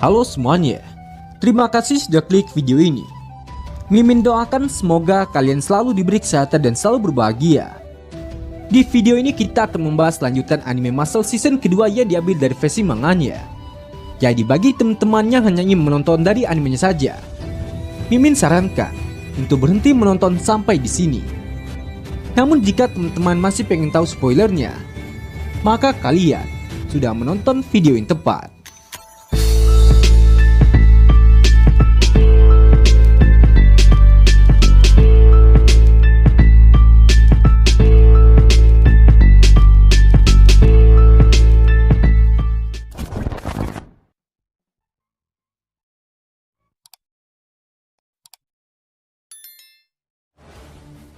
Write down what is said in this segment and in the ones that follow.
Halo semuanya, terima kasih sudah klik video ini. Mimin doakan semoga kalian selalu diberi kesehatan dan selalu berbahagia. Di video ini kita akan membahas lanjutan anime Muscle season kedua yang diambil dari versi manganya. Jadi bagi teman-teman yang hanya ingin menonton dari animenya saja, Mimin sarankan untuk berhenti menonton sampai di sini. Namun jika teman-teman masih pengen tahu spoilernya, maka kalian sudah menonton video yang tepat.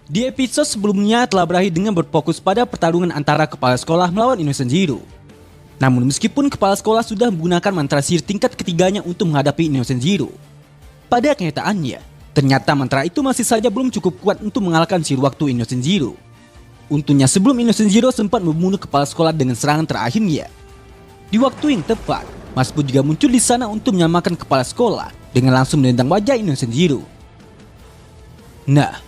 Di episode sebelumnya telah berakhir dengan berfokus pada pertarungan antara kepala sekolah melawan Innocent Zero. Namun meskipun kepala sekolah sudah menggunakan mantra sihir tingkat ketiganya untuk menghadapi Innocent Zero, pada kenyataannya, ternyata mantra itu masih saja belum cukup kuat untuk mengalahkan sihir waktu Innocent Zero. Untungnya sebelum Innocent Zero sempat membunuh kepala sekolah dengan serangan terakhirnya. Di waktu yang tepat, Masbu juga muncul di sana untuk menyamakan kepala sekolah dengan langsung menendang wajah Innocent Zero. Nah,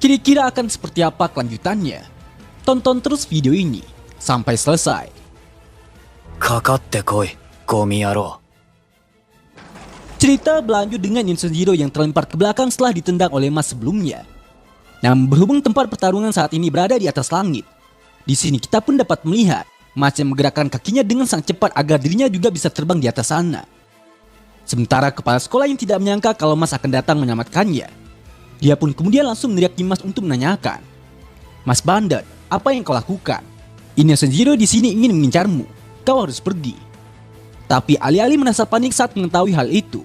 kira-kira akan seperti apa kelanjutannya? Tonton terus video ini sampai selesai. Kakatte koi, gomi yaro. Cerita berlanjut dengan Innocent Zero yang terlempar ke belakang setelah ditendang oleh Mas sebelumnya. Namun berhubung tempat pertarungan saat ini berada di atas langit, di sini kita pun dapat melihat Mas yang menggerakkan kakinya dengan sangat cepat agar dirinya juga bisa terbang di atas sana. Sementara kepala sekolah yang tidak menyangka kalau Mas akan datang menyelamatkannya, dia pun kemudian langsung meneriaki Mas untuk menanyakan, "Mas bandit, apa yang kau lakukan? Innocent Zero di sini ingin mengincarmu. Kau harus pergi." Tapi alih-alih merasa panik saat mengetahui hal itu,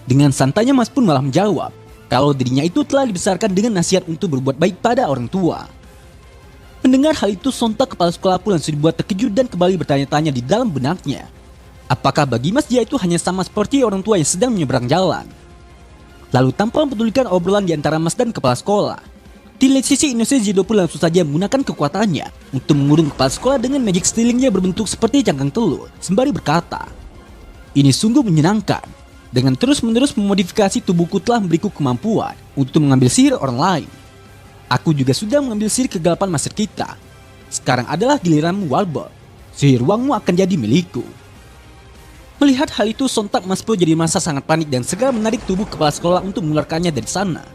dengan santainya Mas pun malah menjawab kalau dirinya itu telah dibesarkan dengan nasihat untuk berbuat baik pada orang tua. Mendengar hal itu, sontak kepala sekolah pun langsung dibuat terkejut dan kembali bertanya-tanya di dalam benaknya, apakah bagi Mas dia itu hanya sama seperti orang tua yang sedang menyeberang jalan. Lalu tanpa mempedulikan obrolan di antara Mas dan kepala sekolah, di lain sisi Innocent Zero pun langsung saja menggunakan kekuatannya untuk mengurung kepala sekolah dengan magic stealingnya berbentuk seperti cangkang telur, sembari berkata, "Ini sungguh menyenangkan. Dengan terus-menerus memodifikasi tubuhku telah memberiku kemampuan untuk mengambil sihir orang lain. Aku juga sudah mengambil sihir kegelapan master kita. Sekarang adalah giliranmu, Walbert. Sihir ruangmu akan jadi milikku." Melihat hal itu, sontak Mas Pro jadi merasa sangat panik dan segera menarik tubuh kepala sekolah untuk mengeluarkannya dari sana.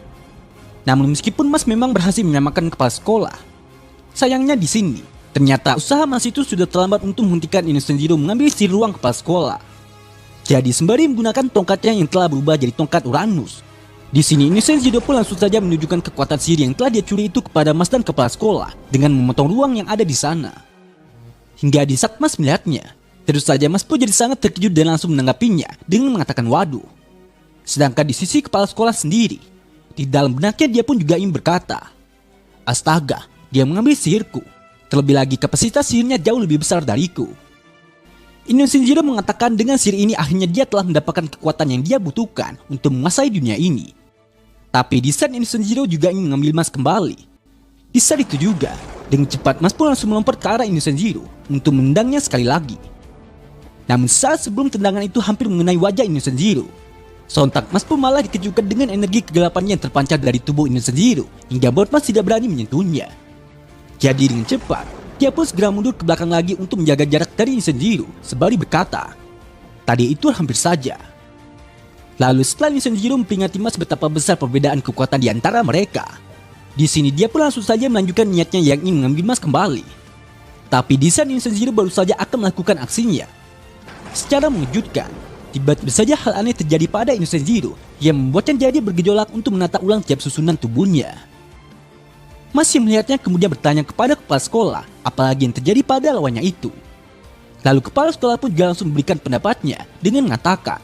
Namun meskipun Mas memang berhasil menyamakan kepala sekolah, sayangnya di sini ternyata usaha Mas itu sudah terlambat untuk menghentikan Innocent Zero mengambil sihir ruang kepala sekolah. Jadi sembari menggunakan tongkatnya yang telah berubah jadi tongkat Uranus, di sini Innocent Zero pun langsung saja menunjukkan kekuatan sihir yang telah dia curi itu kepada Mas dan kepala sekolah dengan memotong ruang yang ada di sana. Hingga di saat Mas melihatnya, terus saja Mas pun jadi sangat terkejut dan langsung menanggapinya dengan mengatakan waduh. Sedangkan di sisi kepala sekolah sendiri, di dalam benaknya dia pun juga ingin berkata, "Astaga, dia mengambil sihirku. Terlebih lagi kapasitas sihirnya jauh lebih besar dariku." Innocent Zero mengatakan dengan sihir ini akhirnya dia telah mendapatkan kekuatan yang dia butuhkan untuk menguasai dunia ini. Tapi di saat Innocent Zero juga ingin mengambil Mas kembali, di saat itu juga, dengan cepat Mas pun langsung melompat ke arah Innocent Zero untuk menendangnya sekali lagi. Namun saat sebelum tendangan itu hampir mengenai wajah Innocent Zero, sontak Mas pun malah dikejutkan dengan energi kegelapannya yang terpancar dari tubuh Innocent Zero hingga buat Mas tidak berani menyentuhnya. Jadi dengan cepat, dia pun segera mundur ke belakang lagi untuk menjaga jarak dari Innocent Zero sembari berkata, "Tadi itu hampir saja." Lalu setelah Innocent Zero memperingati Mas betapa besar perbedaan kekuatan di antara mereka, di sini dia pun langsung saja melanjutkan niatnya yang ingin mengambil Mas kembali. Tapi di saat Innocent Zero baru saja akan melakukan aksinya, secara mengejutkan, tiba-tiba saja hal aneh terjadi pada Innocent Zero yang membuatnya jadi bergejolak untuk menata ulang tiap susunan tubuhnya. Mas yang melihatnya kemudian bertanya kepada kepala sekolah apalagi yang terjadi pada lawannya itu. Lalu kepala sekolah pun juga langsung memberikan pendapatnya dengan mengatakan,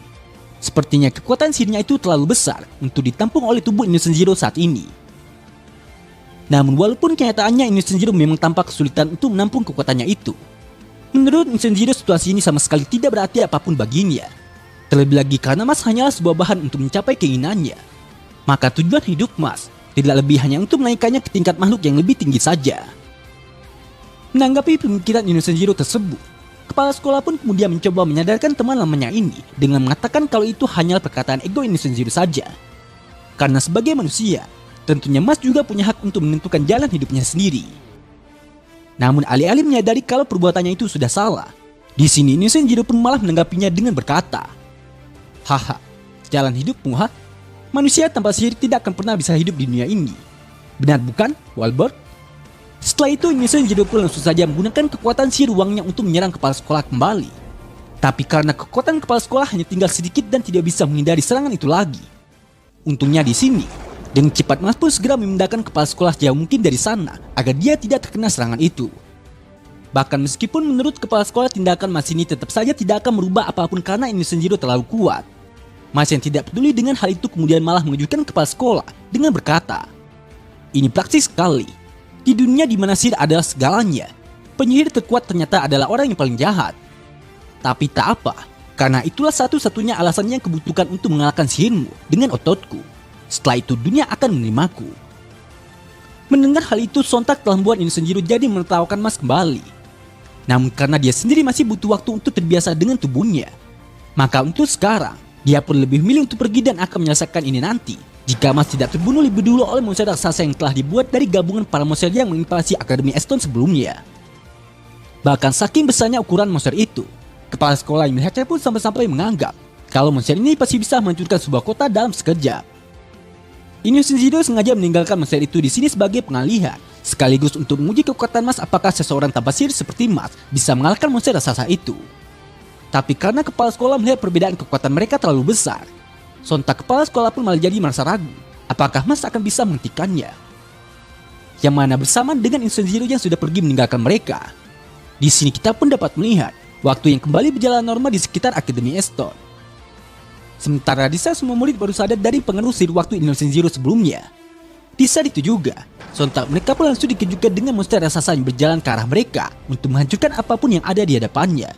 sepertinya kekuatan sihirnya itu terlalu besar untuk ditampung oleh tubuh Innocent Zero saat ini. Namun walaupun kenyataannya Innocent Zero memang tampak kesulitan untuk menampung kekuatannya itu, menurut Innocent Zero situasi ini sama sekali tidak berarti apapun baginya. Terlebih lagi karena Mas hanyalah sebuah bahan untuk mencapai keinginannya. Maka tujuan hidup Mas tidak lebih hanya untuk menaikkannya ke tingkat makhluk yang lebih tinggi saja. Menanggapi pemikiran Innocent Zero tersebut, Kepala sekolah pun kemudian mencoba menyadarkan teman lamanya ini dengan mengatakan kalau itu hanyalah perkataan ego Inosen Zero saja. Karena sebagai manusia, tentunya Mas juga punya hak untuk menentukan jalan hidupnya sendiri. Namun alih-alih menyadari kalau perbuatannya itu sudah salah, di sini Inosen Zero pun malah menanggapinya dengan berkata, "Haha, jalan hidupmu ha? Manusia tanpa sihir tidak akan pernah bisa hidup di dunia ini. Benar bukan, Walbert?" Setelah itu Inosen Zero pun langsung saja menggunakan kekuatan sihir uangnya untuk menyerang kepala sekolah kembali. Tapi karena kekuatan kepala sekolah hanya tinggal sedikit dan tidak bisa menghindari serangan itu lagi. Untungnya di sini, dengan cepat Mas pun segera memindahkan kepala sekolah sejauh mungkin dari sana agar dia tidak terkena serangan itu. Bahkan meskipun menurut kepala sekolah tindakan Mas ini tetap saja tidak akan merubah apapun karena Inosen Zero terlalu kuat. Mas yang tidak peduli dengan hal itu kemudian malah mengejutkan kepala sekolah dengan berkata, "Ini praktis sekali. Di dunia di mana sihir adalah segalanya, penyihir terkuat ternyata adalah orang yang paling jahat. Tapi tak apa, karena itulah satu-satunya alasan yang kubutuhkan untuk mengalahkan sihirmu dengan ototku. Setelah itu dunia akan menerimaku." Mendengar hal itu sontak telah membuat Inosen Zero jadi menertawakan Mas kembali. Namun karena dia sendiri masih butuh waktu untuk terbiasa dengan tubuhnya, maka untuk sekarang dia pun lebih milih untuk pergi dan akan menyelesaikan ini nanti. Jika Mas tidak terbunuh lebih dulu oleh monster raksasa yang telah dibuat dari gabungan para monster yang menginvasi Akademi Eston sebelumnya. Bahkan saking besarnya ukuran monster itu, kepala sekolah yang melihatnya pun sampai-sampai menganggap kalau monster ini pasti bisa menghancurkan sebuah kota dalam sekejap. Inosen Zero sengaja meninggalkan monster itu di sini sebagai pengalihan, sekaligus untuk menguji kekuatan Mas apakah seseorang tanpa sihir seperti Mas bisa mengalahkan monster raksasa itu. Tapi karena kepala sekolah melihat perbedaan kekuatan mereka terlalu besar, sontak kepala sekolah pun malah jadi merasa ragu apakah Mas akan bisa menghentikannya. Yang mana bersamaan dengan Inosen Zero yang sudah pergi meninggalkan mereka. Di sini kita pun dapat melihat waktu yang kembali berjalan normal di sekitar Akademi Eston. Sementara di saat semua murid baru sadar dari pengaruh sihir waktu Inosen Zero sebelumnya. Di saat itu juga, sontak mereka pun langsung dikejutkan dengan monster raksasa yang berjalan ke arah mereka untuk menghancurkan apapun yang ada di hadapannya.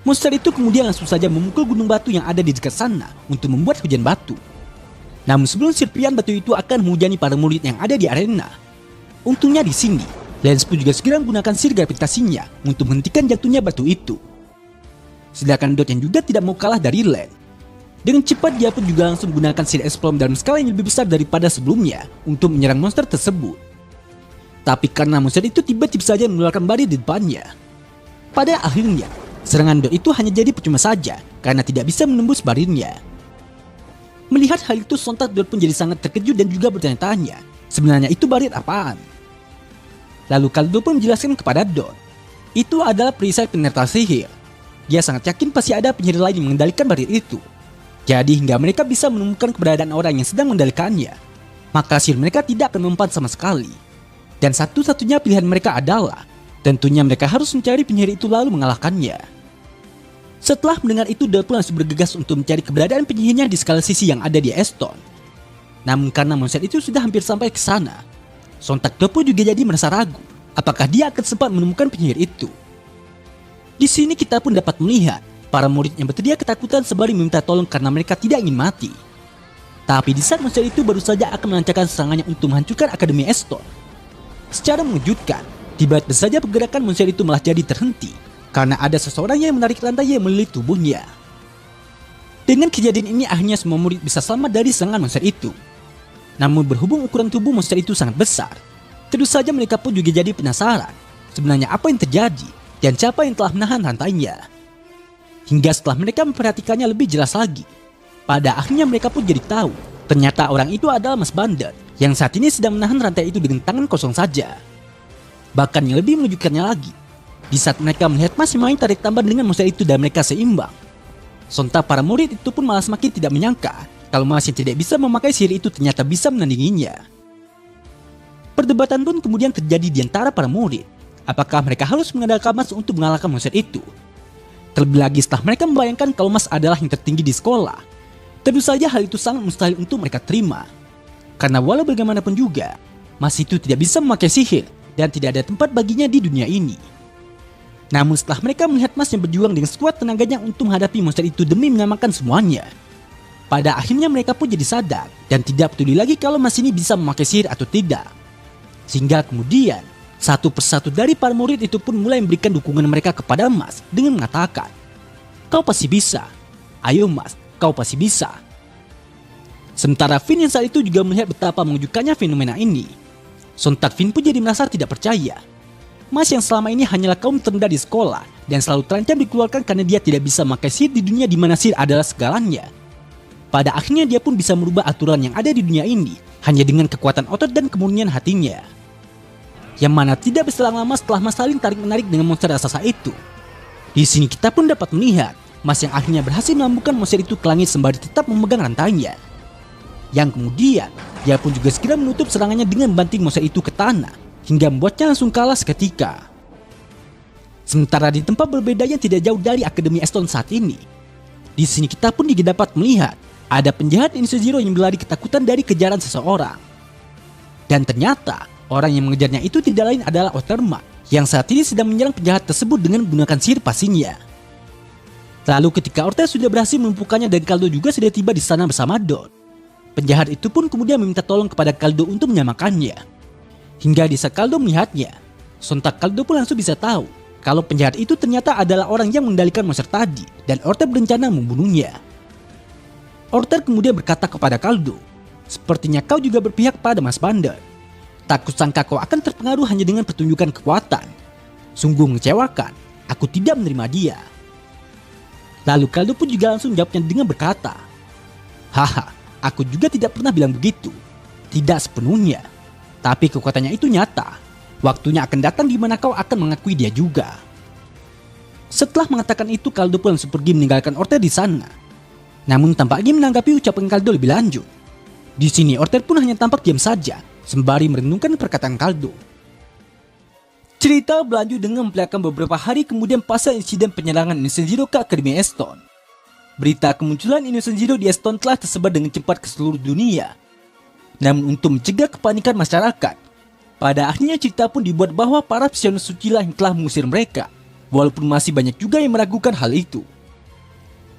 Monster itu kemudian langsung saja memukul gunung batu yang ada di dekat sana untuk membuat hujan batu. Namun sebelum serpian batu itu akan menghujani para murid yang ada di arena, untungnya di sini, Lance pun juga segera menggunakan sihir gravitasinya untuk menghentikan jatuhnya batu itu. Sedangkan Dot yang juga tidak mau kalah dari Lance. Dengan cepat dia pun juga langsung menggunakan sihir Explode dalam skala yang lebih besar daripada sebelumnya untuk menyerang monster tersebut. Tapi karena monster itu tiba-tiba saja mengeluarkan barir di depannya. Pada akhirnya, serangan Dot itu hanya jadi percuma saja karena tidak bisa menembus barirnya. Melihat hal itu sontak Dot pun jadi sangat terkejut dan juga bertanya-tanya, sebenarnya itu barir apaan? Lalu Kaldo pun menjelaskan kepada Dot, itu adalah perisai penetrasi sihir. Dia sangat yakin pasti ada penyihir lain yang mengendalikan barir itu. Jadi hingga mereka bisa menemukan keberadaan orang yang sedang mengendalikannya, maka sihir mereka tidak akan mempan sama sekali. Dan satu-satunya pilihan mereka adalah, tentunya mereka harus mencari penyihir itu lalu mengalahkannya. Setelah mendengar itu, Dot pun langsung bergegas untuk mencari keberadaan penyihirnya di skala sisi yang ada di Eston. Namun karena monster itu sudah hampir sampai ke sana, sontak Dot pun juga jadi merasa ragu apakah dia akan sempat menemukan penyihir itu. Di sini kita pun dapat melihat para murid yang berteriak ketakutan sembari meminta tolong karena mereka tidak ingin mati. Tapi di saat monster itu baru saja akan melancarkan serangannya untuk menghancurkan Akademi Eston, secara mengejutkan, tiba-tiba saja pergerakan monster itu malah jadi terhenti karena ada seseorang yang menarik rantai yang melilit tubuhnya. Dengan kejadian ini akhirnya semua murid bisa selamat dari serangan monster itu. Namun berhubung ukuran tubuh monster itu sangat besar, terus saja mereka pun juga jadi penasaran sebenarnya apa yang terjadi dan siapa yang telah menahan rantainya. Hingga setelah mereka memperhatikannya lebih jelas lagi, pada akhirnya mereka pun jadi tahu ternyata orang itu adalah Mas Bandar yang saat ini sedang menahan rantai itu dengan tangan kosong saja. Bahkan yang lebih mengejutkannya lagi, di saat mereka melihat Mas main tarik tambah dengan monster itu dan mereka seimbang, sontak para murid itu pun malah semakin tidak menyangka kalau Mas yang tidak bisa memakai sihir itu ternyata bisa menandinginya. Perdebatan pun kemudian terjadi di antara para murid, apakah mereka harus mengandalkan Mas untuk mengalahkan monster itu. Terlebih lagi setelah mereka membayangkan kalau Mas adalah yang tertinggi di sekolah, tentu saja hal itu sangat mustahil untuk mereka terima. Karena walau bagaimanapun juga, Mas itu tidak bisa memakai sihir dan tidak ada tempat baginya di dunia ini. Namun setelah mereka melihat Mas yang berjuang dengan sekuat tenaganya untuk menghadapi monster itu demi menyamakan semuanya, pada akhirnya mereka pun jadi sadar dan tidak peduli lagi kalau Mas ini bisa memakai sihir atau tidak. Sehingga kemudian Satu persatu dari para murid itu pun mulai memberikan dukungan mereka kepada Mas dengan mengatakan, "Kau pasti bisa. Ayo Mas, kau pasti bisa." Sementara Finn yang saat itu juga melihat betapa mengejutkannya fenomena ini. Sontak Finn pun jadi merasa tidak percaya. Mas yang selama ini hanyalah kaum terendah di sekolah dan selalu terancam dikeluarkan karena dia tidak bisa memakai sihir di dunia di mana sihir adalah segalanya. Pada akhirnya dia pun bisa merubah aturan yang ada di dunia ini hanya dengan kekuatan otot dan kemurnian hatinya. Yang mana tidak berselang lama setelah Mas saling tarik-menarik dengan monster raksasa itu. Di sini kita pun dapat melihat Mas yang akhirnya berhasil melambungkan monster itu ke langit sembari tetap memegang rantainya. Yang kemudian dia pun juga segera menutup serangannya dengan membanting monster itu ke tanah hingga membuatnya langsung kalah seketika. Sementara di tempat berbeda yang tidak jauh dari Akademi Eston saat ini, di sini kita pun juga dapat melihat ada penjahat Iniso Zero yang berlari ketakutan dari kejaran seseorang. Dan ternyata orang yang mengejarnya itu tidak lain adalah Oterma yang saat ini sedang menyerang penjahat tersebut dengan menggunakan sihir pastinya. Lalu ketika Orta sudah berhasil melumpuhkannya dan Kaldo juga sudah tiba di sana bersama Don, penjahat itu pun kemudian meminta tolong kepada Kaldo untuk menyamakannya. Hingga di saat Kaldo melihatnya, sontak Kaldo pun langsung bisa tahu kalau penjahat itu ternyata adalah orang yang mengendalikan monster tadi dan Orta berencana membunuhnya. Orta kemudian berkata kepada Kaldo, "Sepertinya kau juga berpihak pada Mas Bandar. Tak kusangka kau akan terpengaruh hanya dengan pertunjukan kekuatan. Sungguh mengecewakan, aku tidak menerima dia." Lalu Kaldo pun juga langsung menjawabnya dengan berkata, "Haha, aku juga tidak pernah bilang begitu. Tidak sepenuhnya. Tapi kekuatannya itu nyata. Waktunya akan datang di mana kau akan mengakui dia juga." Setelah mengatakan itu, Kaldo pun langsung pergi meninggalkan Orta di sana. Namun tampaknya menanggapi ucapan Kaldo lebih lanjut. Di sini Orta pun hanya tampak diam saja sembari merenungkan perkataan Kaldo. Cerita berlanjut dengan memperlihatkan beberapa hari kemudian pasca insiden penyerangan Iniso Zero ke Akademi Eston. Berita kemunculan Iniso Zero di Eston telah tersebar dengan cepat ke seluruh dunia. Namun untuk mencegah kepanikan masyarakat, pada akhirnya cerita pun dibuat bahwa para Psioner suci lah yang telah mengusir mereka, walaupun masih banyak juga yang meragukan hal itu.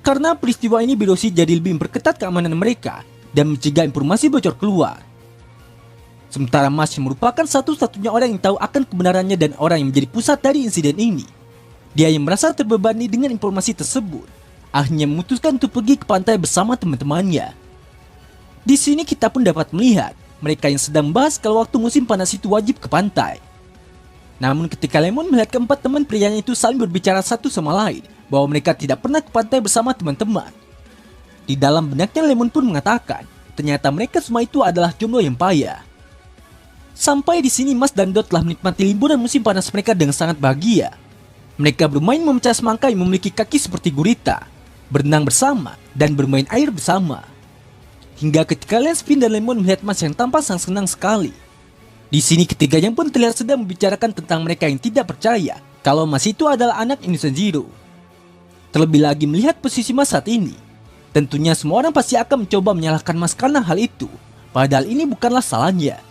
Karena peristiwa ini berosi jadi lebih memperketat keamanan mereka dan mencegah informasi bocor keluar. Sementara Mas yang merupakan satu-satunya orang yang tahu akan kebenarannya dan orang yang menjadi pusat dari insiden ini, dia yang merasa terbebani dengan informasi tersebut, akhirnya memutuskan untuk pergi ke pantai bersama teman-temannya. Di sini kita pun dapat melihat mereka yang sedang membahas kalau waktu musim panas itu wajib ke pantai. Namun ketika Lemon melihat keempat teman prianya itu saling berbicara satu sama lain bahwa mereka tidak pernah ke pantai bersama teman-teman, di dalam benaknya Lemon pun mengatakan ternyata mereka semua itu adalah jomblo yang payah. Sampai di sini Mas dan Dot telah menikmati liburan musim panas mereka dengan sangat bahagia. Mereka bermain memecah semangka yang memiliki kaki seperti gurita, berenang bersama, dan bermain air bersama. Hingga ketika Lance, Finn, dan Lemon melihat Mas yang tampak sangat senang sekali. Di sini ketiganya pun terlihat sedang membicarakan tentang mereka yang tidak percaya kalau Mas itu adalah anak Iniso Zero. Terlebih lagi melihat posisi Mas saat ini, tentunya semua orang pasti akan mencoba menyalahkan Mas karena hal itu, padahal ini bukanlah salahnya.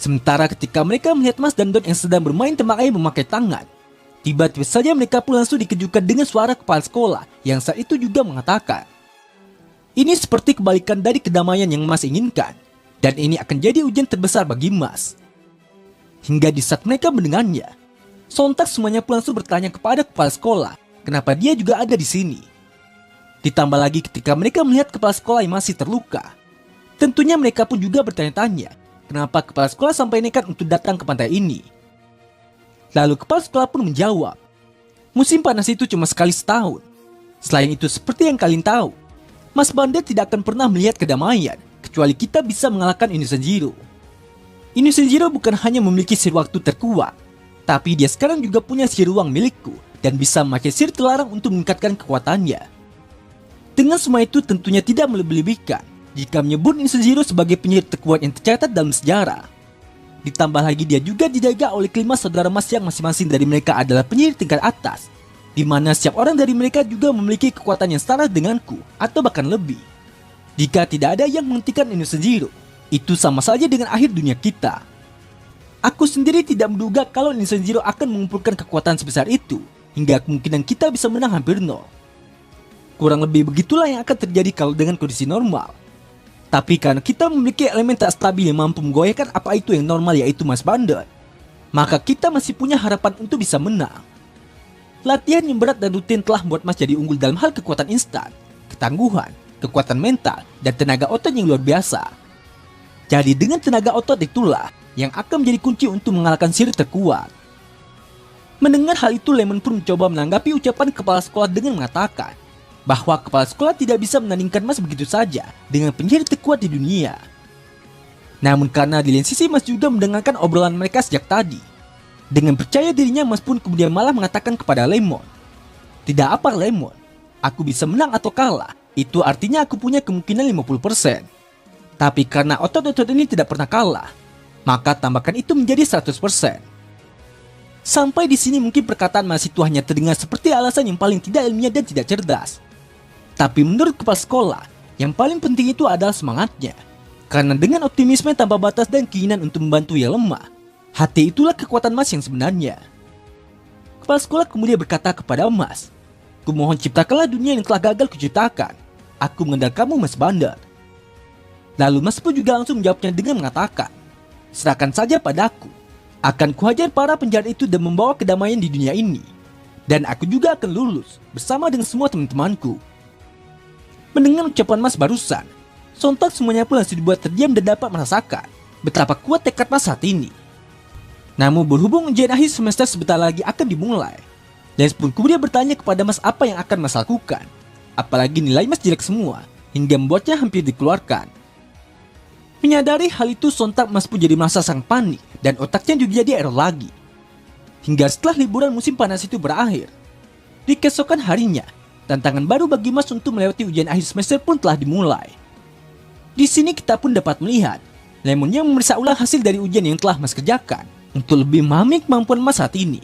Sementara ketika mereka melihat Mas dan Dot yang sedang bermain tembak air memakai tangan, tiba-tiba saja mereka pun langsung dikejutkan dengan suara kepala sekolah yang saat itu juga mengatakan, "Ini seperti kebalikan dari kedamaian yang Mas inginkan, dan ini akan jadi ujian terbesar bagi Mas." Hingga di saat mereka mendengarnya, sontak semuanya pun langsung bertanya kepada kepala sekolah, kenapa dia juga ada di sini. Ditambah lagi ketika mereka melihat kepala sekolah yang masih terluka, tentunya mereka pun juga bertanya-tanya, kenapa kepala sekolah sampai nekat untuk datang ke pantai ini. Lalu kepala sekolah pun menjawab, musim panas itu cuma sekali setahun. Selain itu seperti yang kalian tahu, Mas Bandar tidak akan pernah melihat kedamaian kecuali kita bisa mengalahkan Iniso Zero. Iniso Zero bukan hanya memiliki sihir waktu terkuat, tapi dia sekarang juga punya sihir ruang milikku dan bisa memakai sihir terlarang untuk meningkatkan kekuatannya. Dengan semua itu tentunya tidak melebih-lebihkan jika menyebut Iniso Zero sebagai penyihir terkuat yang tercatat dalam sejarah. Ditambah lagi dia juga dijaga oleh kelima saudara Mas yang masing-masing dari mereka adalah penyihir tingkat atas, di mana setiap orang dari mereka juga memiliki kekuatan yang setara denganku atau bahkan lebih. Jika tidak ada yang menghentikan Iniso Zero, itu sama saja dengan akhir dunia kita. Aku sendiri tidak menduga kalau Iniso Zero akan mengumpulkan kekuatan sebesar itu, hingga kemungkinan kita bisa menang hampir nol. Kurang lebih begitulah yang akan terjadi kalau dengan kondisi normal. Tapi karena kita memiliki elemen tak stabil yang mampu menggoyahkan apa itu yang normal, yaitu Mas Bandar, maka kita masih punya harapan untuk bisa menang. Latihan yang berat dan rutin telah membuat Mas jadi unggul dalam hal kekuatan instan, ketangguhan, kekuatan mental, dan tenaga otot yang luar biasa. Jadi dengan tenaga otot itulah yang akan menjadi kunci untuk mengalahkan Sir terkuat. Mendengar hal itu, Lemon pun mencoba menanggapi ucapan kepala sekolah dengan mengatakan bahwa kepala sekolah tidak bisa menandingkan Mas begitu saja dengan penyihir terkuat di dunia. Namun karena di lain sisi Mas juga mendengarkan obrolan mereka sejak tadi, dengan percaya dirinya Mas pun kemudian malah mengatakan kepada Lemon, "Tidak apa Lemon, aku bisa menang atau kalah, itu artinya aku punya kemungkinan 50%. Tapi karena otot-otot ini tidak pernah kalah, maka tambahkan itu menjadi 100%. Sampai di sini mungkin perkataan Mas itu hanya terdengar seperti alasan yang paling tidak ilmiah dan tidak cerdas. Tapi menurut kepala sekolah, yang paling penting itu adalah semangatnya. Karena dengan optimisme tanpa batas dan keinginan untuk membantu yang lemah, hati itulah kekuatan Mas yang sebenarnya. Kepala sekolah kemudian berkata kepada Mas, "Kumohon ciptakanlah dunia yang telah gagal kuciptakan. Aku mengandalkanmu Mas Bandar." Lalu Mas pun juga langsung menjawabnya dengan mengatakan, "Serahkan saja padaku. Akan kuhajar para penjahat itu dan membawa kedamaian di dunia ini. Dan aku juga akan lulus bersama dengan semua teman-temanku." Mendengar ucapan Mas barusan, sontak semuanya pun langsung dibuat terdiam dan dapat merasakan betapa kuat tekad Mas saat ini. Namun berhubung ujian akhir semester sebentar lagi akan dimulai, Les pun kemudian bertanya kepada Mas apa yang akan Mas lakukan. Apalagi nilai Mas jelek semua, hingga membuatnya hampir dikeluarkan. Menyadari hal itu, sontak Mas pun jadi merasa sangat panik dan otaknya juga jadi error lagi. Hingga setelah liburan musim panas itu berakhir, di keesokan harinya, tantangan baru bagi Mas untuk melewati ujian akhir semester pun telah dimulai. Di sini kita pun dapat melihat Lemon yang memeriksa ulang hasil dari ujian yang telah Mas kerjakan untuk lebih memahami kemampuan Mas saat ini.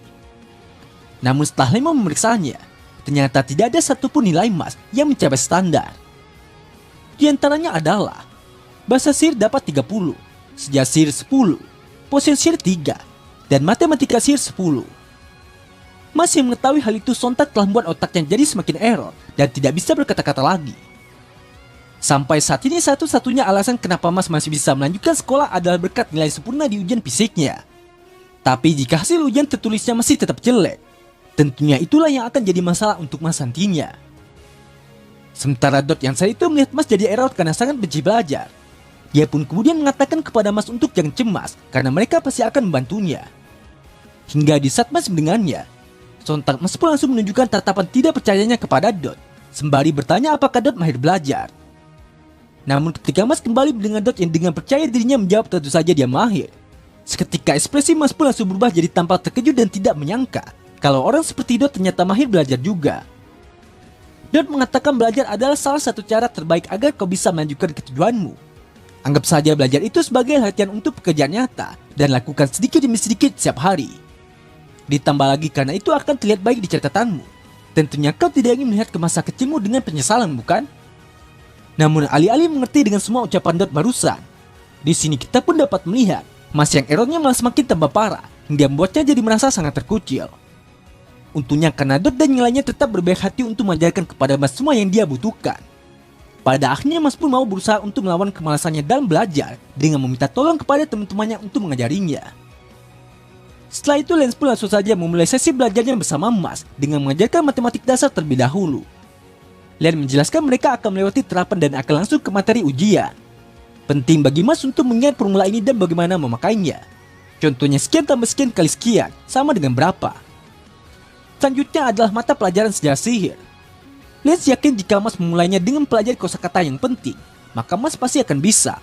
Namun setelah Lemon memeriksanya, ternyata tidak ada satupun nilai Mas yang mencapai standar. Di antaranya adalah bahasa sihir dapat 30, sejarah sihir 10, potion sihir 3, dan matematika sihir 10. Mas yang mengetahui hal itu sontak telah membuat otaknya jadi semakin error dan tidak bisa berkata-kata lagi. Sampai saat ini satu-satunya alasan kenapa Mas masih bisa melanjutkan sekolah adalah berkat nilai sempurna di ujian fisiknya. Tapi jika hasil ujian tertulisnya masih tetap jelek, tentunya itulah yang akan jadi masalah untuk Mas nantinya. Sementara Dot yang saat itu melihat Mas jadi error karena sangat benci belajar, dia pun kemudian mengatakan kepada Mas untuk jangan cemas karena mereka pasti akan membantunya. Hingga di saat Mas mendengarnya, sontak Mas pun langsung menunjukkan tatapan tidak percayanya kepada Dot, sembari bertanya apakah Dot mahir belajar. Namun ketika Mas kembali mendengar Dot yang dengan percaya dirinya menjawab tentu saja dia mahir, seketika ekspresi Mas pun langsung berubah jadi tampak terkejut dan tidak menyangka kalau orang seperti Dot ternyata mahir belajar juga. Dot mengatakan belajar adalah salah satu cara terbaik agar kau bisa melanjutkan ketujuanmu. Anggap saja belajar itu sebagai latihan untuk pekerjaan nyata dan lakukan sedikit demi sedikit setiap hari. Ditambah lagi karena itu akan terlihat baik di catatanmu. Tentunya kau tidak ingin melihat ke masa kecilmu dengan penyesalan, bukan? Namun alih-alih mengerti dengan semua ucapan Dot barusan, di sini kita pun dapat melihat Mas yang errornya malah semakin tambah parah hingga membuatnya jadi merasa sangat terkucil. Untungnya karena Dot dan nilainya tetap berbaik hati untuk mengajarkan kepada Mas semua yang dia butuhkan. Pada akhirnya Mas pun mau berusaha untuk melawan kemalasannya dalam belajar dengan meminta tolong kepada teman-temannya untuk mengajarinya. Setelah itu Lens pun langsung saja memulai sesi belajarnya bersama Mas dengan mengajarkan matematik dasar terlebih dahulu. Lens menjelaskan mereka akan melewati terapan dan akan langsung ke materi ujian. Penting bagi Mas untuk mengingat formula ini dan bagaimana memakainya. Contohnya sekian tambah sekian kali sekian sama dengan berapa. Selanjutnya adalah mata pelajaran sejarah sihir. Lens yakin jika Mas memulainya dengan mempelajari kosakata yang penting, maka Mas pasti akan bisa.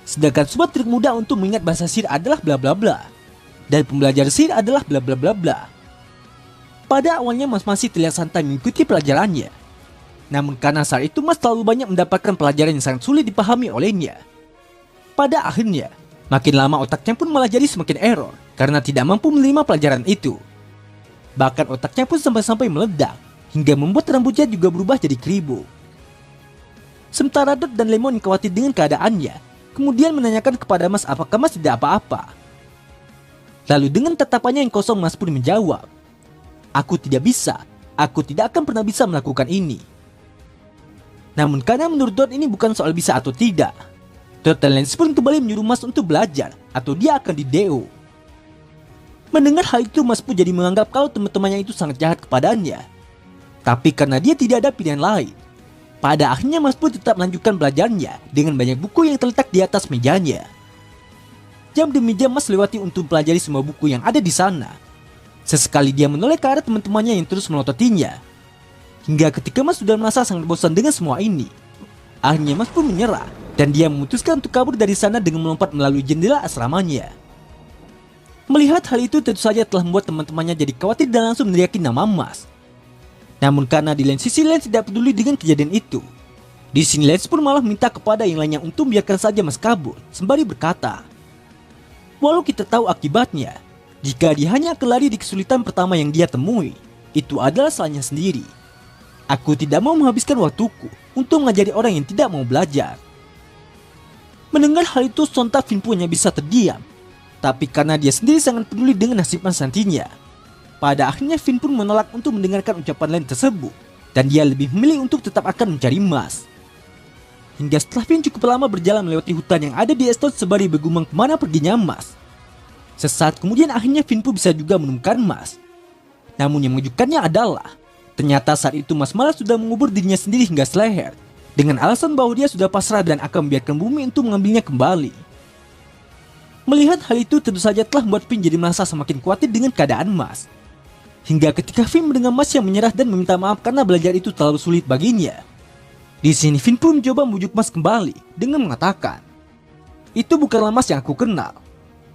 Sedangkan sebuah trik mudah untuk mengingat bahasa sihir adalah bla bla bla, dan pembelajaran sihir adalah bla bla bla bla. Pada awalnya Mas masih terlihat santai mengikuti pelajarannya. Namun karena saat itu Mas terlalu banyak mendapatkan pelajaran yang sangat sulit dipahami olehnya. Pada akhirnya, makin lama otaknya pun malah jadi semakin error karena tidak mampu menerima pelajaran itu. Bahkan otaknya pun sampai-sampai meledak, hingga membuat rambutnya juga berubah jadi keribu. Sementara Dot dan Lemon yang khawatir dengan keadaannya, kemudian menanyakan kepada Mas apakah Mas tidak apa-apa. Lalu dengan tatapannya yang kosong Mas pun menjawab, "Aku tidak bisa, aku tidak akan pernah bisa melakukan ini." Namun karena menurut Dot ini bukan soal bisa atau tidak, Dot dan Lens pun kembali menyuruh Mas untuk belajar atau dia akan di DO. Mendengar hal itu, Mas pun jadi menganggap kalau teman-temannya itu sangat jahat kepadanya. Tapi karena dia tidak ada pilihan lain, pada akhirnya Mas pun tetap melanjutkan belajarnya dengan banyak buku yang terletak di atas mejanya. Jam demi jam Mas lewati untuk pelajari semua buku yang ada di sana. Sesekali dia menoleh ke arah teman-temannya yang terus melototinya. Hingga ketika Mas sudah merasa sangat bosan dengan semua ini, akhirnya Mas pun menyerah dan dia memutuskan untuk kabur dari sana dengan melompat melalui jendela asramanya. Melihat hal itu tentu saja telah membuat teman-temannya jadi khawatir dan langsung meneriaki nama Mas. Namun karena di lain sisi Lance tidak peduli dengan kejadian itu, di sini Lance pun malah minta kepada yang lainnya untuk biarkan saja Mas kabur, sembari berkata, "Walau kita tahu akibatnya, jika dia hanya akan lari di kesulitan pertama yang dia temui, itu adalah salahnya sendiri. Aku tidak mau menghabiskan waktuku untuk mengajari orang yang tidak mau belajar." Mendengar hal itu, sontak Finn pun hanya bisa terdiam. Tapi karena dia sendiri sangat peduli dengan nasib Mas nantinya, pada akhirnya Finn pun menolak untuk mendengarkan ucapan lain tersebut, dan dia lebih memilih untuk tetap akan mencari Mas. Hingga setelah Finn cukup lama berjalan melewati hutan yang ada di Eston sembari bergumam kemana perginya Mas. Sesaat kemudian akhirnya Finn pun bisa juga menemukan Mas. Namun yang mengejutkannya adalah, ternyata saat itu Mas malah sudah mengubur dirinya sendiri hingga seleher, dengan alasan bahwa dia sudah pasrah dan akan membiarkan bumi untuk mengambilnya kembali. Melihat hal itu tentu saja telah membuat Finn jadi merasa semakin khawatir dengan keadaan Mas. Hingga ketika Finn mendengar Mas yang menyerah dan meminta maaf karena belajar itu terlalu sulit baginya. Di sini Finn pun mencoba membujuk Mas kembali dengan mengatakan, "Itu bukanlah Mas yang aku kenal.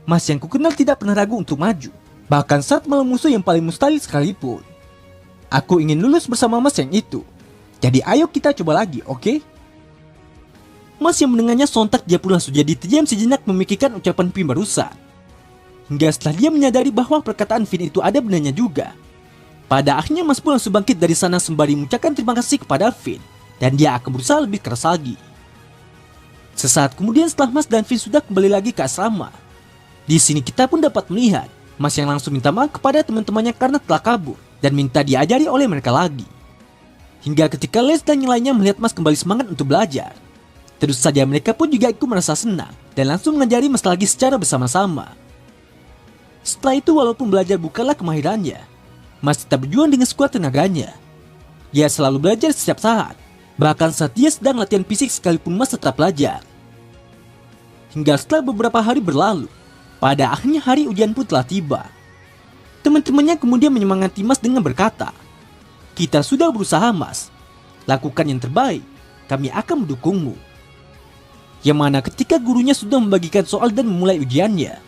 Mas yang aku kenal tidak pernah ragu untuk maju, bahkan saat melawan musuh yang paling mustahil sekalipun. Aku ingin lulus bersama Mas yang itu. Jadi ayo kita coba lagi, oke?" Mas yang mendengarnya sontak dia pun langsung jadi terdiam sejenak memikirkan ucapan Finn barusan. Hingga setelah dia menyadari bahwa perkataan Finn itu ada benarnya juga. Pada akhirnya Mas pun langsung bangkit dari sana sembari mengucapkan terima kasih kepada Finn, dan dia akan berusaha lebih keras lagi. Sesaat kemudian setelah Mas dan Finn sudah kembali lagi ke asrama, di sini kita pun dapat melihat Mas yang langsung minta maaf kepada teman-temannya karena telah kabur dan minta diajari oleh mereka lagi. Hingga ketika Les dan yang lainnya melihat Mas kembali semangat untuk belajar, terus saja mereka pun juga ikut merasa senang dan langsung mengajari Mas lagi secara bersama-sama. Setelah itu walaupun belajar bukanlah kemahirannya, Mas tetap berjuang dengan sekuat tenaganya. Dia selalu belajar setiap saat, bahkan saat dia sedang latihan fisik sekalipun Mas tetap belajar. Hingga setelah beberapa hari berlalu, pada akhirnya hari ujian pun telah tiba. Teman-temannya kemudian menyemangati Mas dengan berkata, "Kita sudah berusaha Mas, lakukan yang terbaik, kami akan mendukungmu." Yang mana ketika gurunya sudah membagikan soal dan memulai ujiannya,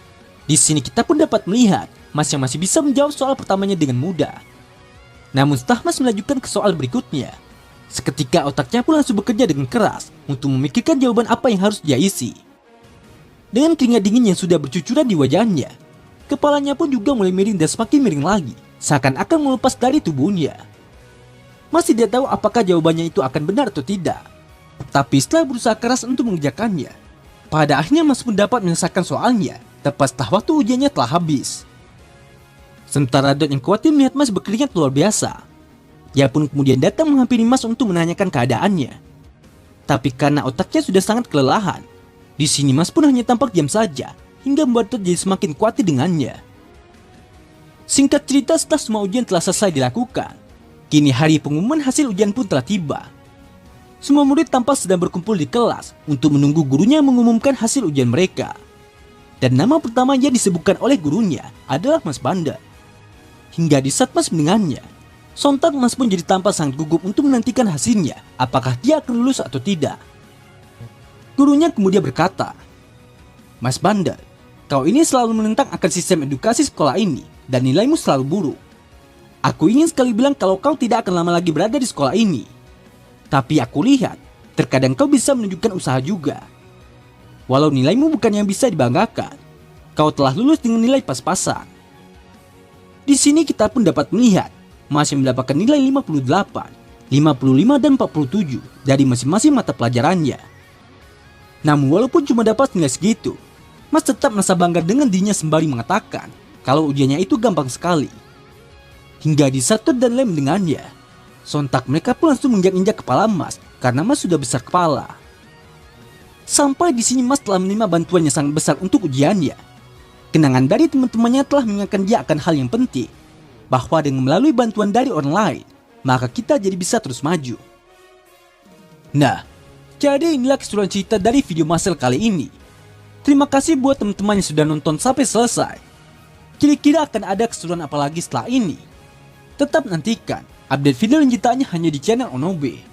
di sini kita pun dapat melihat Mas yang masih bisa menjawab soal pertamanya dengan mudah. Namun setelah Mas melanjutkan ke soal berikutnya, seketika otaknya pun langsung bekerja dengan keras untuk memikirkan jawaban apa yang harus dia isi. Dengan keringat dingin yang sudah bercucuran di wajahnya, kepalanya pun juga mulai miring dan semakin miring lagi, seakan akan melepas dari tubuhnya. Mas tidak tahu apakah jawabannya itu akan benar atau tidak. Tapi setelah berusaha keras untuk mengerjakannya, pada akhirnya Mas pun dapat menyelesaikan soalnya tepat setelah waktu ujiannya telah habis. Sementara Dot yang khawatir melihat Mas berkeringat luar biasa, dia pun kemudian datang menghampiri Mas untuk menanyakan keadaannya. Tapi karena otaknya sudah sangat kelelahan, di sini Mas pun hanya tampak diam saja hingga membuat Dot jadi semakin khawatir dengannya. Singkat cerita, setelah semua ujian telah selesai dilakukan, kini hari pengumuman hasil ujian pun telah tiba. Semua murid tampak sedang berkumpul di kelas untuk menunggu gurunya mengumumkan hasil ujian mereka. Dan nama pertama yang disebutkan oleh gurunya adalah Mas Banda. Hingga di saat Mas mendengarnya, sontak Mas pun jadi tampak sangat gugup untuk menantikan hasilnya, apakah dia akan lulus atau tidak. Gurunya kemudian berkata, "Mas Banda, kau ini selalu menentang akan sistem edukasi sekolah ini dan nilaimu selalu buruk. Aku ingin sekali bilang kalau kau tidak akan lama lagi berada di sekolah ini. Tapi aku lihat, terkadang kau bisa menunjukkan usaha juga. Walau nilaimu bukan yang bisa dibanggakan, kau telah lulus dengan nilai pas-pasan." Di sini kita pun dapat melihat Mas yang mendapatkan nilai 58, 55 dan 47 dari masing-masing mata pelajarannya. Namun walaupun cuma dapat nilai segitu, Mas tetap merasa bangga dengan dirinya sembari mengatakan kalau ujiannya itu gampang sekali. Hingga di saat Todd dan Lem mendengarnya, sontak mereka pun langsung menginjak-injak kepala Mas karena Mas sudah besar kepala. Sampai di sini Mas telah menerima bantuan yang sangat besar untuk ujiannya. Kenangan dari teman-temannya telah mengingatkan dia akan hal yang penting, bahwa dengan melalui bantuan dari orang lain, maka kita jadi bisa terus maju. Nah, jadi inilah keseluruhan cerita dari video Marcel kali ini. Terima kasih buat teman-teman yang sudah nonton sampai selesai. Kira-kira akan ada keseruan apa lagi setelah ini? Tetap nantikan update video lanjutannya hanya di channel Onobe.